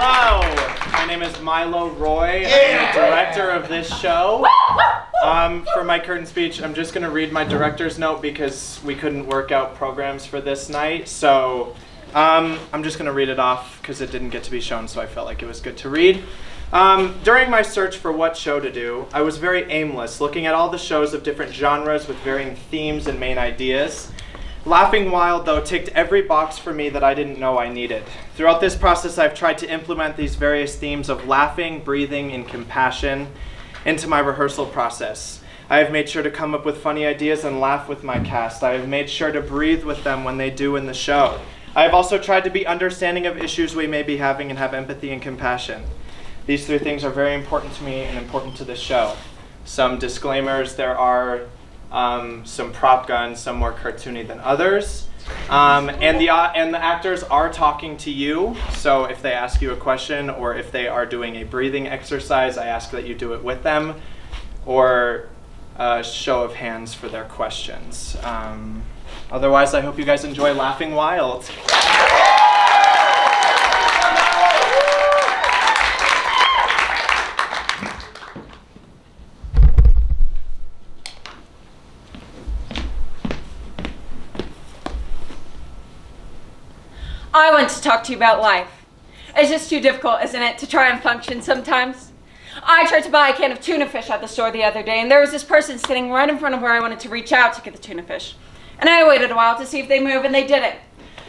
Hello, my name is Milo Roy. I'm the director of this show. For my curtain speech, I'm just going to read my director's note because we couldn't work out programs for this night. So I'm just going to read it off because it didn't get to be shown, so I felt like it was good to read. During my search for what show to do, I was very aimless, looking at all the shows of different genres with varying themes and main ideas. Laughing Wild, though, ticked every box for me that I didn't know I needed. Throughout this process, I've tried to implement these various themes of laughing, breathing, and compassion into my rehearsal process. I have made sure to come up with funny ideas and laugh with my cast. I have made sure to breathe with them when they do in the show. I have also tried to be understanding of issues we may be having and have empathy and compassion. These three things are very important to me and important to this show. Some disclaimers: there are some prop guns, some more cartoony than others. And the actors are talking to you, so if they ask you a question or if they are doing a breathing exercise, I ask that you do it with them, or a show of hands for their questions. Otherwise, I hope you guys enjoy Laughing Wild. I want to talk to you about life. It's just too difficult, isn't it, to try and function sometimes? I tried to buy a can of tuna fish at the store the other day, and there was this person sitting right in front of where I wanted to reach out to get the tuna fish. And I waited a while to see if they move, and they didn't.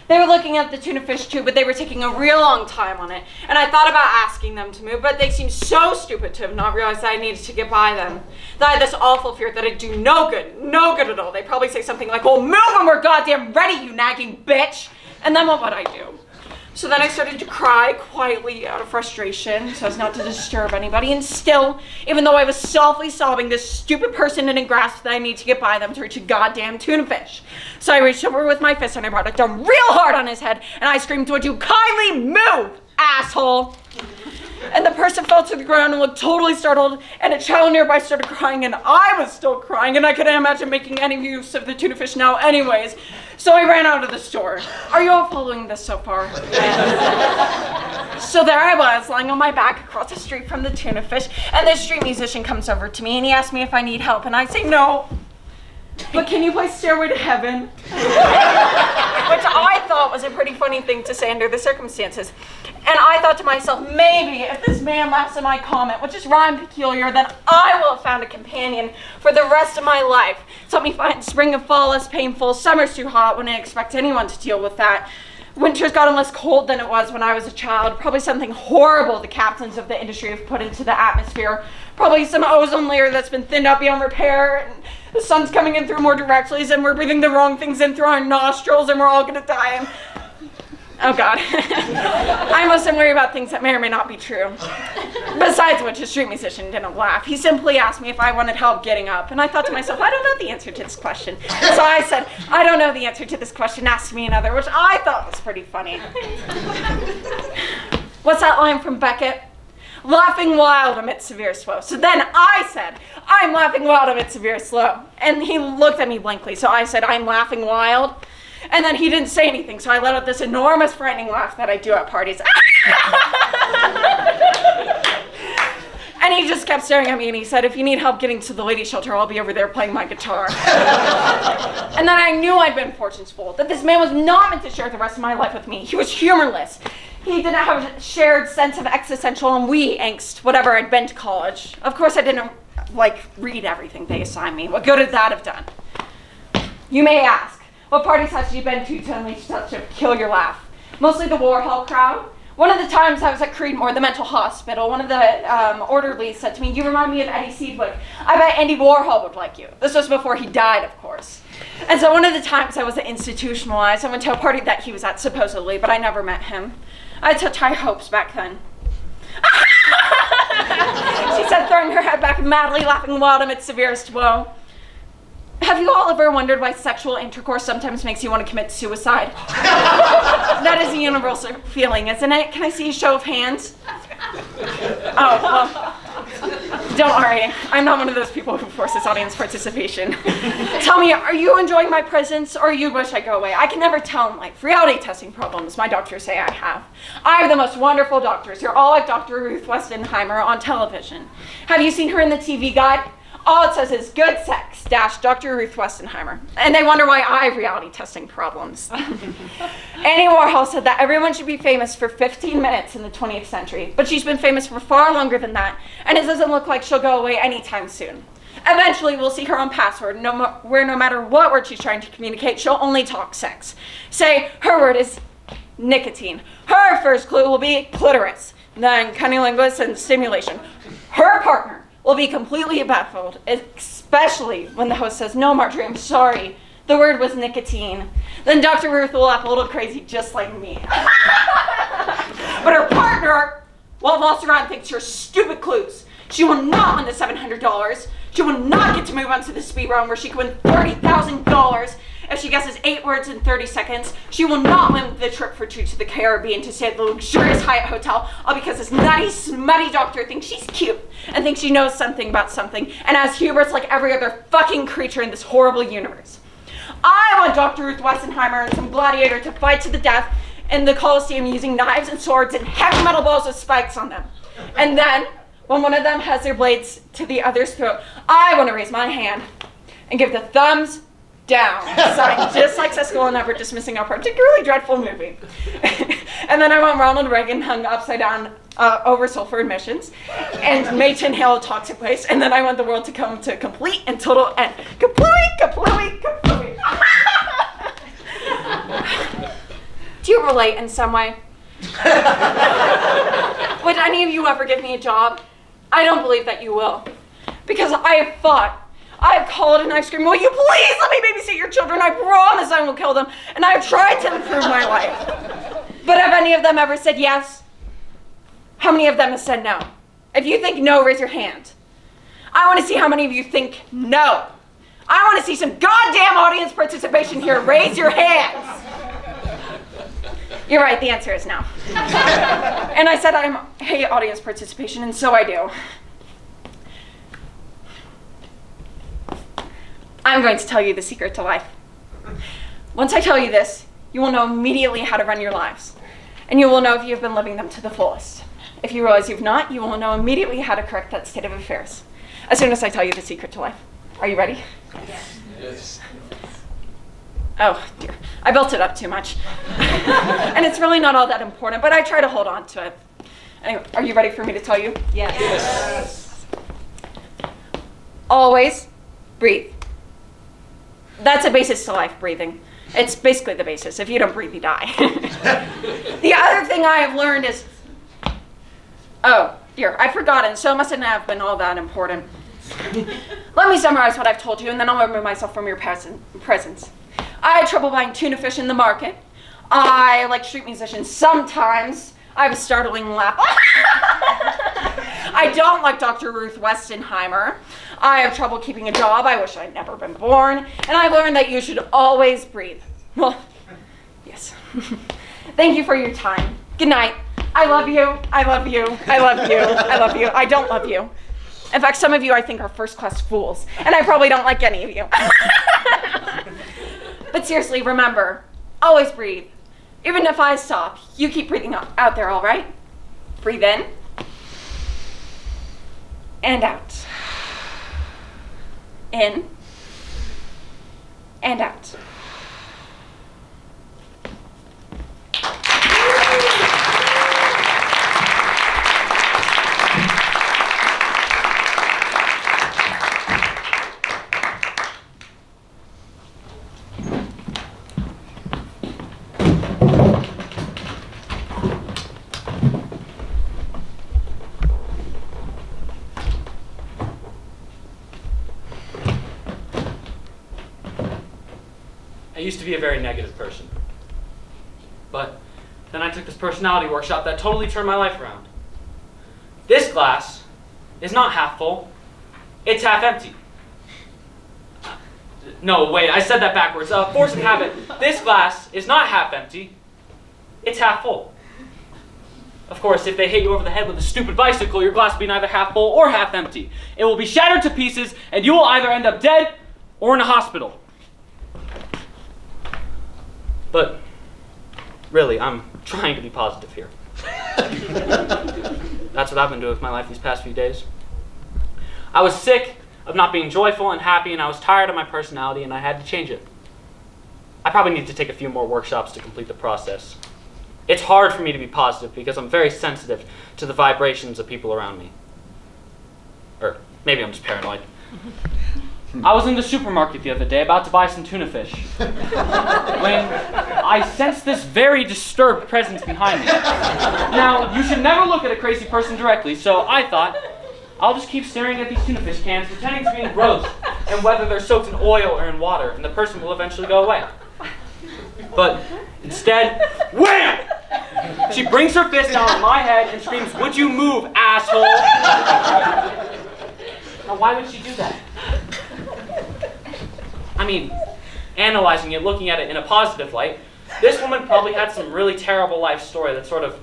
They were looking at the tuna fish too, but they were taking a real long time on it. And I thought about asking them to move, but they seemed so stupid to have not realized that I needed to get by them. That I had this awful fear that I'd do no good at all. They'd probably say something like, "Well, move when we're goddamn ready, you nagging bitch." And then what would I do? So then I started to cry quietly out of frustration so as not to disturb anybody. And still, even though I was softly sobbing, this stupid person didn't grasp that I need to get by them to reach a goddamn tuna fish. So I reached over with my fist and I brought it down real hard on his head and I screamed, "Would you kindly move, asshole?" And the person fell to the ground and looked totally startled, and a child nearby started crying, and I was still crying, and I couldn't imagine making any use of the tuna fish now anyways. So I ran out of the store. Are you all following this so far? So there I was, lying on my back across the street from the tuna fish, and this street musician comes over to me, and he asks me if I need help, and I say no. But can you play Stairway to Heaven? Which I thought was a pretty funny thing to say under the circumstances. And I thought to myself, maybe if this man laughs at my comment, which is rhyme peculiar, then I will have found a companion for the rest of my life. So let me find spring and fall less painful, summer's too hot when I expect anyone to deal with that. Winter's gotten less cold than it was when I was a child. Probably something horrible the captains of the industry have put into the atmosphere. Probably some ozone layer that's been thinned out beyond repair. And the sun's coming in through more directly, and we're breathing the wrong things in through our nostrils, and we're all gonna die. And oh God. I mustn't worry about things that may or may not be true. Besides which, a street musician didn't laugh. He simply asked me if I wanted help getting up. And I thought to myself, I don't know the answer to this question. So I said, I don't know the answer to this question, ask me another, which I thought was pretty funny. What's that line from Beckett? Laughing wild amid severe slow. So then I said, I'm laughing wild amid severe slow. And he looked at me blankly. So I said, I'm laughing wild. And then he didn't say anything, so I let out this enormous frightening laugh that I do at parties. And he just kept staring at me and he said, if you need help getting to the lady shelter, I'll be over there playing my guitar. And then I knew I'd been fortuneful, that this man was not meant to share the rest of my life with me. He was humorless. He didn't have a shared sense of existential ennui angst, whatever I'd been to college. Of course I didn't, read everything they assigned me. What good would that have done? You may ask, what parties has you been to unleash such a peculiar laugh? Mostly the Warhol crowd. One of the times I was at Creedmoor, the mental hospital, one of the orderlies said to me, you remind me of Eddie Seedwick. I bet Andy Warhol would like you. This was before he died, of course. And so one of the times I was institutionalized, I went to a party that he was at, supposedly, but I never met him. I had such high hopes back then. She said, throwing her head back and madly laughing wild amid severest woe. Have you all ever wondered why sexual intercourse sometimes makes you want to commit suicide? That is a universal feeling, isn't it? Can I see a show of hands? Oh, well, Don't worry, I'm not one of those people who forces audience participation. Tell me, are you enjoying my presence or you wish I go away? I can never tell in life. Reality testing problems, my doctors say I have. I have the most wonderful doctors. You're all like Dr. Ruth Westenheimer on television. Have you seen her in the TV guide? All it says is good sex dash Dr. Ruth Westenheimer. And they wonder why I have reality testing problems. Annie Warhol said that everyone should be famous for 15 minutes in the 20th century, but she's been famous for far longer than that, and it doesn't look like she'll go away anytime soon. Eventually, we'll see her on Password, where no matter what word she's trying to communicate, she'll only talk sex. Say, her word is nicotine. Her first clue will be clitoris, then cunnilingus and stimulation. Her partner will be completely baffled, especially when the host says, no, Marjorie, I'm sorry. The word was nicotine. Then Dr. Ruth will laugh a little crazy, just like me. But her partner will lost around and thinks you're stupid clues. She will not win the $700. She will not get to move on to the speed round where she can win $30,000 if she guesses 8 words in 30 seconds. She will not win the trip for 2 to the Caribbean to stay at the luxurious Hyatt Hotel, all because this nutty, smutty doctor thinks she's cute and thinks she knows something about something and has hubris like every other fucking creature in this horrible universe. I want Dr. Ruth Westenheimer and some gladiator to fight to the death in the Colosseum using knives and swords and heavy metal balls with spikes on them. And then, when one of them has their blades to the other's throat, I want to raise my hand and give the thumbs down sign, just like Siskel and Ebert dismissing a particularly dreadful movie. And then I want Ronald Reagan hung upside down over sulfur emissions, and Mate inhale a toxic waste, and then I want the world to come to a complete and total end. Kaplooey. Do you relate in some way? Would any of you ever give me a job? I don't believe that you will. Because I have fought. I have called and I've screamed, will you please let me babysit your children? I promise I won't kill them. And I have tried to improve my life. But have any of them ever said yes? How many of them have said no? If you think no, raise your hand. I want to see how many of you think no. I want to see some goddamn audience participation here. Raise your hands. You're right, the answer is no. And I said I hate audience participation, and so I do. I'm going to tell you the secret to life. Once I tell you this, you will know immediately how to run your lives. And you will know if you have been living them to the fullest. If you realize you've not, you will know immediately how to correct that state of affairs. As soon as I tell you the secret to life. Are you ready? Yes. Oh, dear. I built it up too much. And it's really not all that important, but I try to hold on to it. Anyway, are you ready for me to tell you? Yes. Always breathe. That's a basis to life, breathing. It's basically the basis. If you don't breathe, you die. The other thing I have learned is, oh, dear, I've forgotten, so it mustn't have been all that important. Let me summarize what I've told you, and then I'll remove myself from your presence. I had trouble buying tuna fish in the market. I like street musicians sometimes. I have a startling laugh. I don't like Dr. Ruth Westenheimer. I have trouble keeping a job. I wish I'd never been born. And I've learned that you should always breathe. Well, yes. Thank you for your time. Good night. I love you. I love you. I love you. I love you. I don't love you. In fact, some of you I think are first-class fools. And I probably don't like any of you. But seriously, remember, always breathe. Even if I stop, you keep breathing out there, all right? Breathe in. And out. In. And out. I used to be a very negative person. But then I took this personality workshop that totally turned my life around. This glass is not half full, it's half empty. No, wait, I said that backwards. Force of habit. This glass is not half empty, it's half full. Of course, if they hit you over the head with a stupid bicycle, your glass will be neither half full or half empty. It will be shattered to pieces, and you will either end up dead or in a hospital. But really, I'm trying to be positive here. That's what I've been doing with my life these past few days. I was sick of not being joyful and happy, and I was tired of my personality, and I had to change it. I probably need to take a few more workshops to complete the process. It's hard for me to be positive because I'm very sensitive to the vibrations of people around me. Or maybe I'm just paranoid. I was in the supermarket the other day about to buy some tuna fish when I sensed this very disturbed presence behind me. Now, you should never look at a crazy person directly, so I thought, I'll just keep staring at these tuna fish cans, pretending to be engrossed and whether they're soaked in oil or in water, and the person will eventually go away. But instead, wham! She brings her fist down on my head and screams, "Would you move, asshole?" Now, why would she do that? I mean, analyzing it, looking at it in a positive light, this woman probably had some really terrible life story that sort of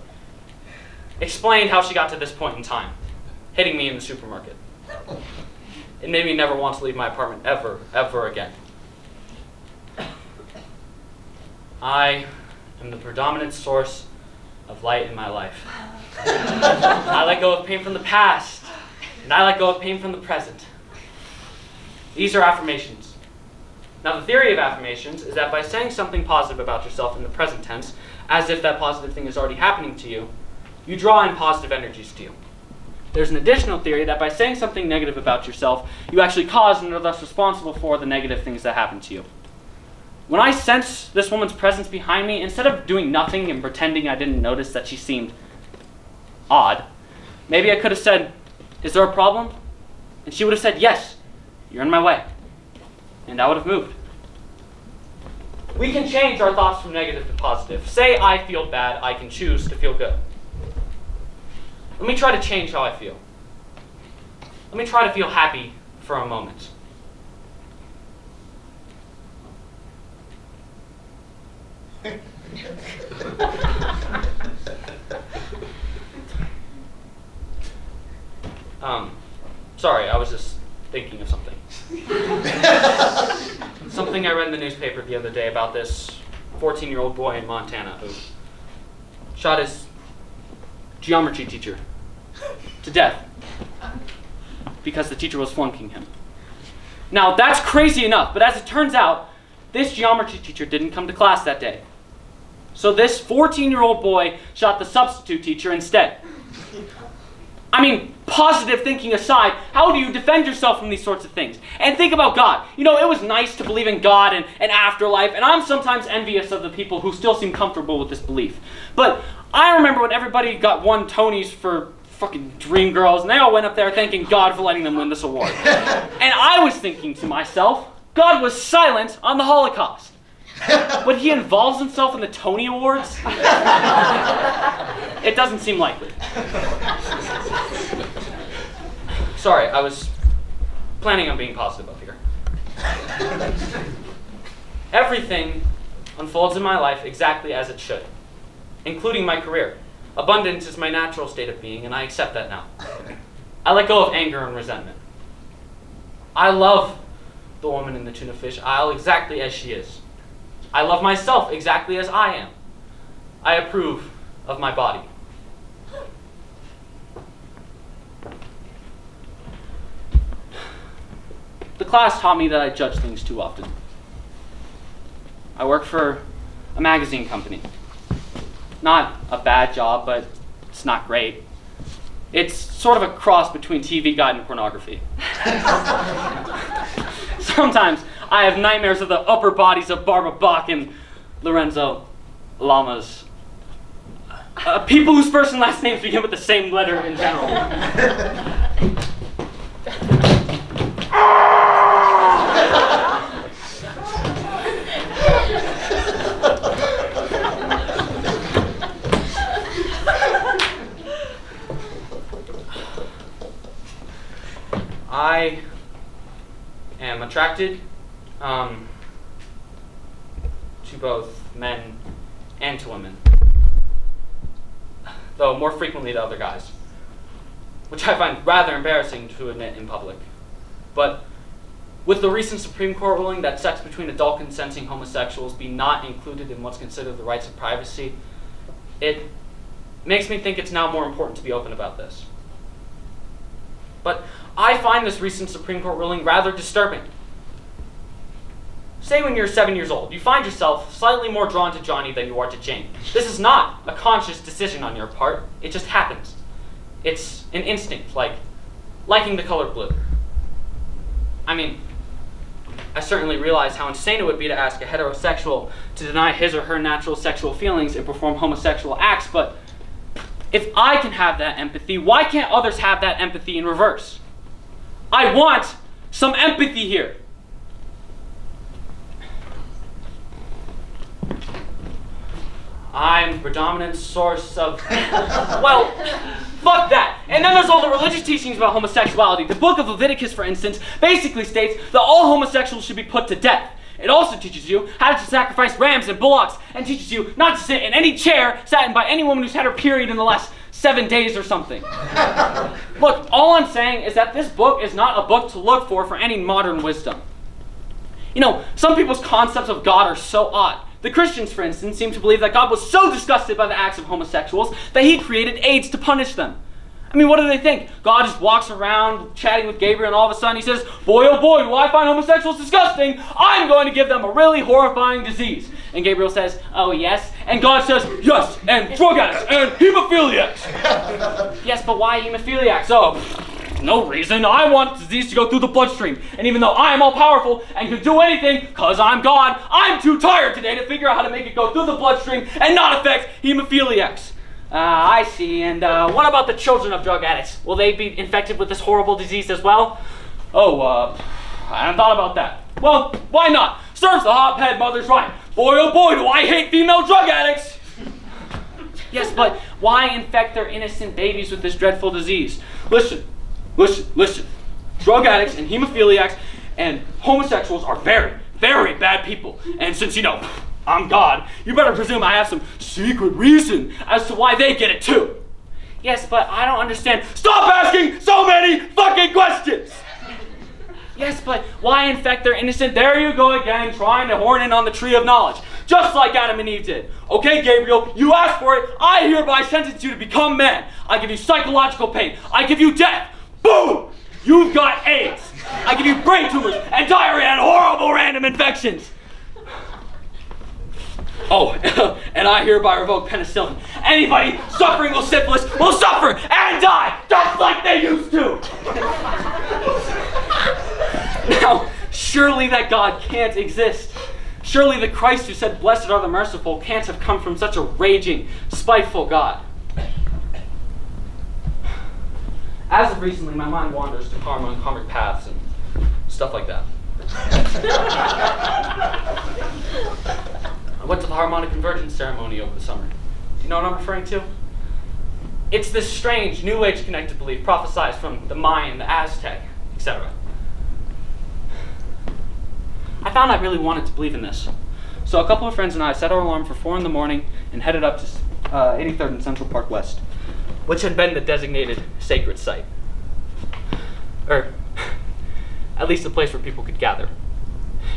explained how she got to this point in time, hitting me in the supermarket. It made me never want to leave my apartment ever again. I am the predominant source of light in my life. I let go of pain from the past, and I let go of pain from the present. These are affirmations. Now, the theory of affirmations is that by saying something positive about yourself in the present tense, as if that positive thing is already happening to you, you draw in positive energies to you. There's an additional theory that by saying something negative about yourself, you actually cause and are thus responsible for the negative things that happen to you. When I sensed this woman's presence behind me, instead of doing nothing and pretending I didn't notice that she seemed odd, maybe I could have said, "Is there a problem?" And she would have said, "Yes, you're in my way." And I would have moved. We can change our thoughts from negative to positive. Say I feel bad, I can choose to feel good. Let me try to change how I feel. Let me try to feel happy for a moment. Sorry, I was just thinking of something. Something I read in the newspaper the other day about this 14-year-old boy in Montana who shot his geometry teacher to death because the teacher was flunking him. Now, that's crazy enough, but as it turns out, this geometry teacher didn't come to class that day. So this 14-year-old boy shot the substitute teacher instead. I mean, positive thinking aside, how do you defend yourself from these sorts of things? And think about God. You know, it was nice to believe in God and afterlife, and I'm sometimes envious of the people who still seem comfortable with this belief. But I remember when everybody got won Tonys for fucking Dreamgirls, and they all went up there thanking God for letting them win this award. And I was thinking to myself, God was silent on the Holocaust. But he involves himself in the Tony Awards? It doesn't seem likely. Sorry, I was planning on being positive up here. Everything unfolds in my life exactly as it should, including my career. Abundance is my natural state of being, and I accept that now. I let go of anger and resentment. I love the woman in the tuna fish aisle exactly as she is. I love myself exactly as I am. I approve of my body. The class taught me that I judge things too often. I work for a magazine company. Not a bad job, but it's not great. It's sort of a cross between TV Guide and pornography. Sometimes I have nightmares of the upper bodies of Barbara Bach and Lorenzo Lamas. People whose first and last names begin with the same letter in general. I am attracted to both men and to women. though more frequently to other guys, which I find rather embarrassing to admit in public. But with the recent Supreme Court ruling that sex between adult consenting homosexuals be not included in what's considered the rights of privacy, it makes me think it's now more important to be open about this. But I find this recent Supreme Court ruling rather disturbing. Say when you're 7 years old, you find yourself slightly more drawn to Johnny than you are to Jane. This is not a conscious decision on your part, it just happens. It's an instinct, like liking the color blue. I mean, I certainly realize how insane it would be to ask a heterosexual to deny his or her natural sexual feelings and perform homosexual acts, but if I can have that empathy, why can't others have that empathy in reverse? I want some empathy here. I'm the predominant source of, well, fuck that. And then there's all the religious teachings about homosexuality. The book of Leviticus, for instance, basically states that all homosexuals should be put to death. It also teaches you how to sacrifice rams and bullocks, and teaches you not to sit in any chair sat in by any woman who's had her period in the last 7 days or something. Look, all I'm saying is that this book is not a book to look for any modern wisdom. You know, some people's concepts of God are so odd. The Christians, for instance, seem to believe that God was so disgusted by the acts of homosexuals that he created AIDS to punish them. I mean, what do they think? God just walks around chatting with Gabriel and all of a sudden he says, boy, oh boy, do I find homosexuals disgusting. I'm going to give them a really horrifying disease. And Gabriel says, oh yes? And God says, yes, and drug addicts and hemophiliacs. Yes, but why hemophiliacs? Oh, no reason. I want disease to go through the bloodstream. And even though I am all powerful and can do anything, because I'm God, I'm too tired today to figure out how to make it go through the bloodstream and not affect hemophiliacs. I see. And what about the children of drug addicts? Will they be infected with this horrible disease as well? Oh, I hadn't thought about that. Well, why not? Serves the hotbed mother's right. Boy, oh boy, do I hate female drug addicts. Yes, but why infect their innocent babies with this dreadful disease? Listen. Drug addicts and hemophiliacs and homosexuals are very, very bad people. And since, you know, I'm God, you better presume I have some secret reason as to why they get it too. Yes, but I don't understand. Stop asking so many fucking questions! Yes, but why infect their innocent? There you go again, trying to horn in on the tree of knowledge. Just like Adam and Eve did. Okay, Gabriel, you asked for it. I hereby sentence you to become man. I give you psychological pain. I give you death. Boom! You've got AIDS. I give you brain tumors and diarrhea and horrible random infections. Oh, and I hereby revoke penicillin. Anybody suffering with syphilis will suffer and die, just like they used to. Now, surely that God can't exist. Surely the Christ who said, blessed are the merciful, can't have come from such a raging, spiteful God. As of recently, my mind wanders to karma and karmic paths and stuff like that. I went to the harmonic convergence ceremony over the summer. Do you know what I'm referring to? It's this strange, New Age connected belief prophesied from the Mayan, the Aztec, etc. I found I really wanted to believe in this. So a couple of friends and I set our alarm for 4 a.m. and headed up to 83rd and Central Park West, which had been the designated sacred site. Or at least a place where people could gather.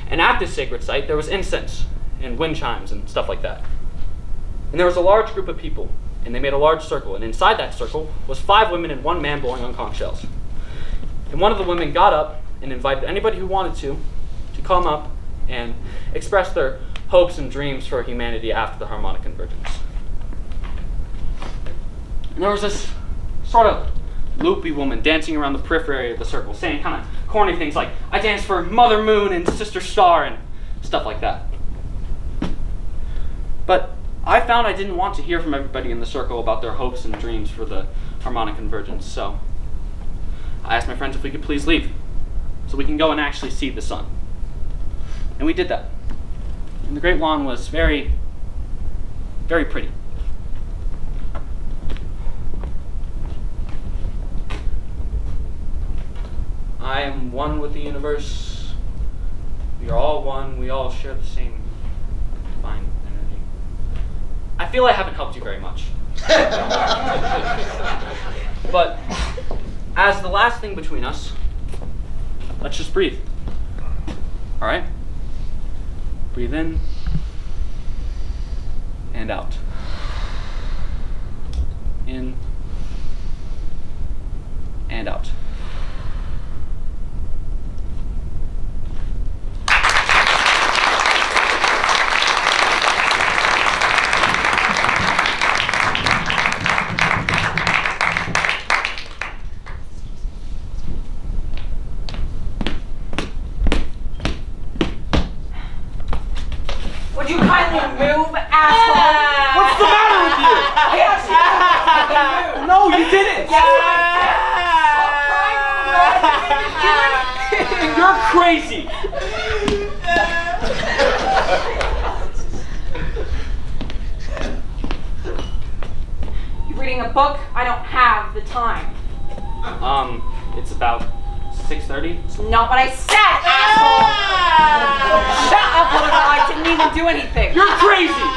And at this sacred site, there was incense and wind chimes and stuff like that. And there was a large group of people, and they made a large circle, and inside that circle was 5 women and 1 man blowing on conch shells. And one of the women got up and invited anybody who wanted to come up and express their hopes and dreams for humanity after the harmonic convergence. And there was this sort of loopy woman dancing around the periphery of the circle, saying kind of corny things like, I dance for Mother Moon and Sister Star and stuff like that. But I found I didn't want to hear from everybody in the circle about their hopes and dreams for the harmonic convergence, so I asked my friends if we could please leave so we can go and actually see the sun. And we did that. And the Great Lawn was very, very pretty. I am one with the universe. We are all one. We all share the same divine energy. I feel I haven't helped you very much. But as the last thing between us, let's just breathe. All right? Breathe in and out. In and out. Would you kindly move, asshole? What's the matter with you? Yes, you No, you didn't! You're crazy! You reading a book? I don't have the time. It's about 6:30. It's not what I said, asshole! Shut up, little girl. I didn't even do anything. You're crazy!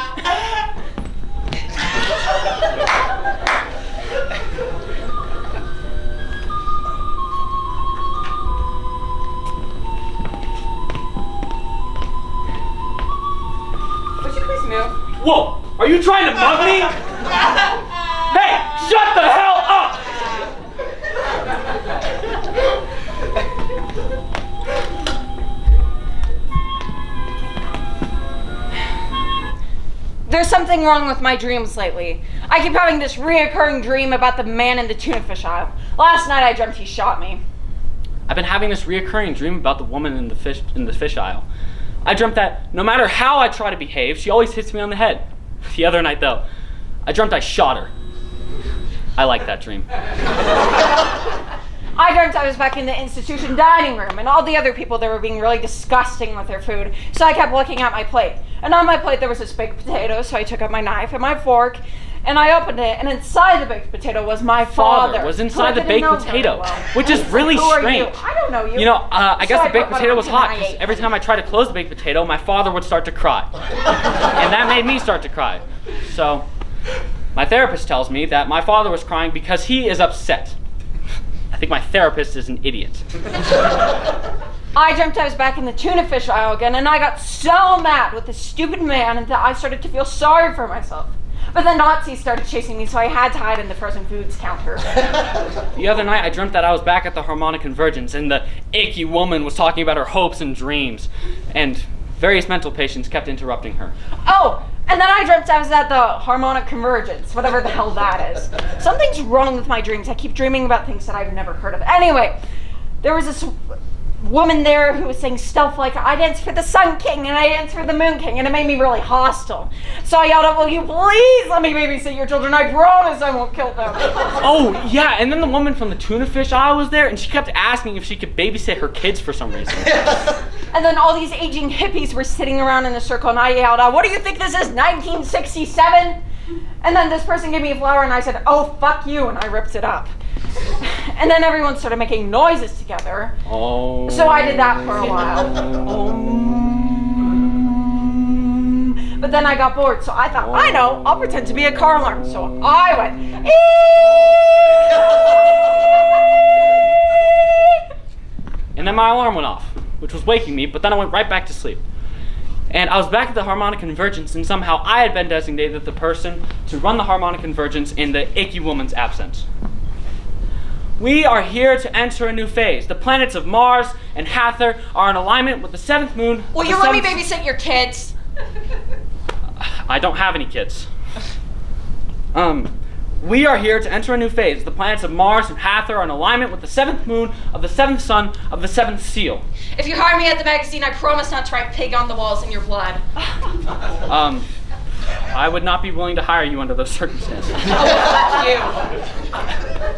Would you please move? Whoa! Are you trying to mug me? Hey! Shut the hell up! There's something wrong with my dreams lately. I keep having this reoccurring dream about the man in the tuna fish aisle. Last night I dreamt he shot me. I've been having this reoccurring dream about the woman in the fish aisle. I dreamt that no matter how I try to behave, she always hits me on the head. The other night, though, I dreamt I shot her. I like that dream. I dreamt I was back in the institution dining room and all the other people there were being really disgusting with their food. So I kept looking at my plate. And on my plate there was this baked potato, so I took up my knife and my fork and I opened it, and inside the baked potato was my father. Was who I inside the didn't baked know very potato, well. which is really Who are strange. you? I don't know you. You know, I guess So the baked put one potato on was you and hot, I 'cause ate every it. time I tried to close the baked potato, my father would start to cry. And that made me start to cry. So, my therapist tells me that my father was crying because he is upset. I think my therapist is an idiot. I dreamt I was back in the tuna fish aisle again, and I got so mad with this stupid man that I started to feel sorry for myself. But the Nazis started chasing me, so I had to hide in the frozen foods counter. The other night, I dreamt that I was back at the Harmonic Convergence, and the icky woman was talking about her hopes and dreams, and various mental patients kept interrupting her. Oh, and then I dreamt I was at the Harmonic Convergence, whatever the hell that is. Something's wrong with my dreams. I keep dreaming about things that I've never heard of. Anyway, there was this woman there who was saying stuff like, I dance for the Sun King and I dance for the Moon King, and it made me really hostile. So I yelled out, will you please let me babysit your children? I promise I won't kill them. Oh, yeah, and then the woman from the tuna fish aisle was there, and she kept asking if she could babysit her kids for some reason. And then all these aging hippies were sitting around in a circle, and I yelled out, what do you think this is, 1967? And then this person gave me a flower, and I said, oh, fuck you, and I ripped it up. And then everyone started making noises together. Oh. So I did that for a while. But then I got bored, so I thought, I know, I'll pretend to be a car alarm. So I went, And then my alarm went off, which was waking me, but then I went right back to sleep. And I was back at the Harmonic Convergence, and somehow I had been designated the person to run the Harmonic Convergence in the icky woman's absence. We are here to enter a new phase. The planets of Mars and Hathor are in alignment with the seventh moon. will of you the let me seventh- babysit your kids? I don't have any kids. We are here to enter a new phase. The planets of Mars and Hathor are in alignment with the seventh moon of the seventh sun of the seventh seal. If you hire me at the magazine, I promise not to write pig on the walls in your blood. I would not be willing to hire you under those circumstances. You.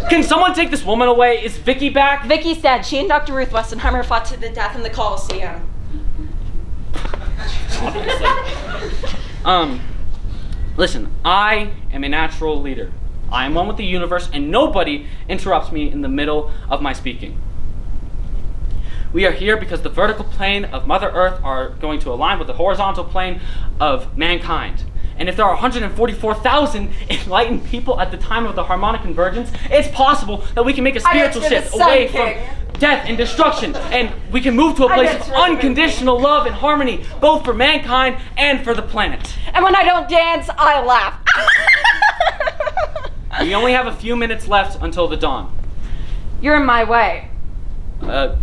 Can someone take this woman away? Is Vicky back? Vicky's dead. She and Dr. Ruth Westenheimer fought to the death in the Coliseum. Listen, I am a natural leader. I am one with the universe, and nobody interrupts me in the middle of my speaking. We are here because the vertical plane of Mother Earth are going to align with the horizontal plane of mankind. And if there are 144,000 enlightened people at the time of the harmonic convergence, it's possible that we can make a spiritual you're the shift Sun away King. from death and destruction, and we can move to a place bet of you're the Moon unconditional love and harmony, both for mankind and for the planet. And when I don't dance, I laugh. We only have a few minutes left until the dawn. You're in my way.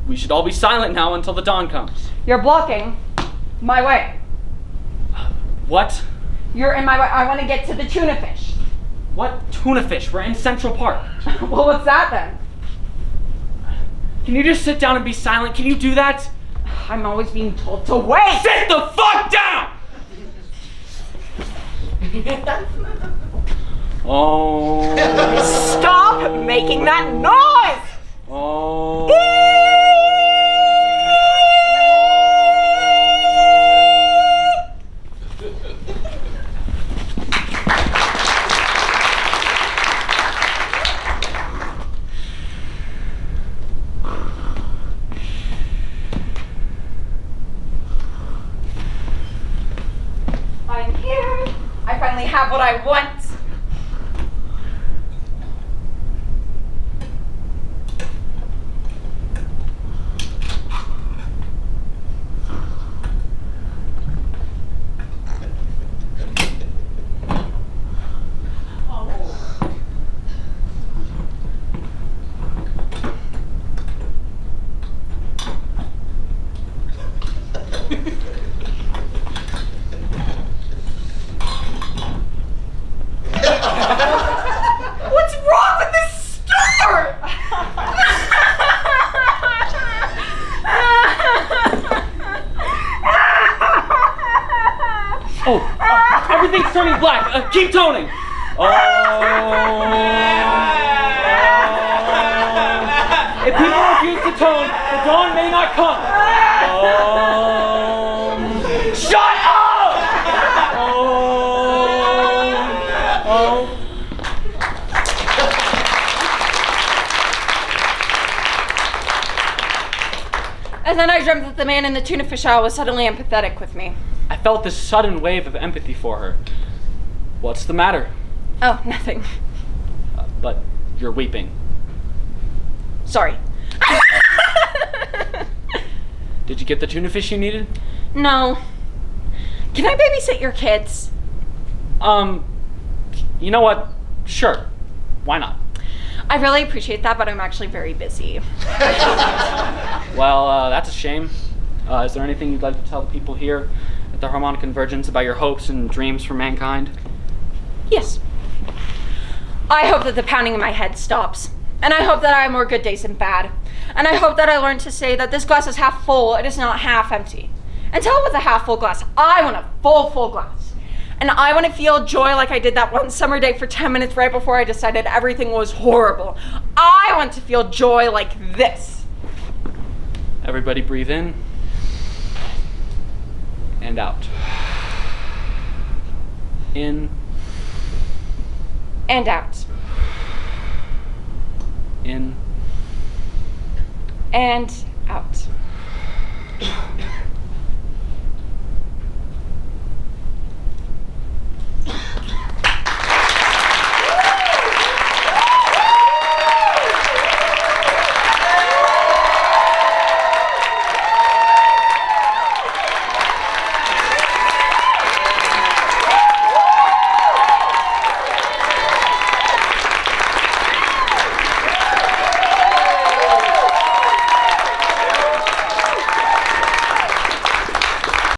We should all be silent now until the dawn comes. You're blocking my way. What? You're in my way. I want to get to the tuna fish. What tuna fish? We're in Central Park. Well, what's that then? Can you just sit down and be silent? Can you do that? I'm always being told to wait. Sit the fuck down! Oh. Stop making that noise! Oh. I'm here. I finally have what I want. What's wrong with this store? Oh, everything's turning black. Keep toning. Oh. If people refuse to tone, the dawn may not come. Shut up! Oh. And then I dreamt that the man in the tuna fish aisle was suddenly empathetic with me. I felt this sudden wave of empathy for her. What's the matter? Oh, nothing. But you're weeping. Sorry. Did you get the tuna fish you needed? No. Can I babysit your kids? You know what? Sure. Why not? I really appreciate that, but I'm actually very busy. Well, that's a shame. Is there anything you'd like to tell the people here at the Harmonic Convergence about your hopes and dreams for mankind? Yes. I hope that the pounding in my head stops. And I hope that I have more good days than bad. And I hope that I learn to say that this glass is half full, it is not half empty. And tell with a half full glass, I want a full glass. And I want to feel joy like I did that one summer day for 10 minutes right before I decided everything was horrible. I want to feel joy like this. Everybody breathe in and out. In And out. in And out.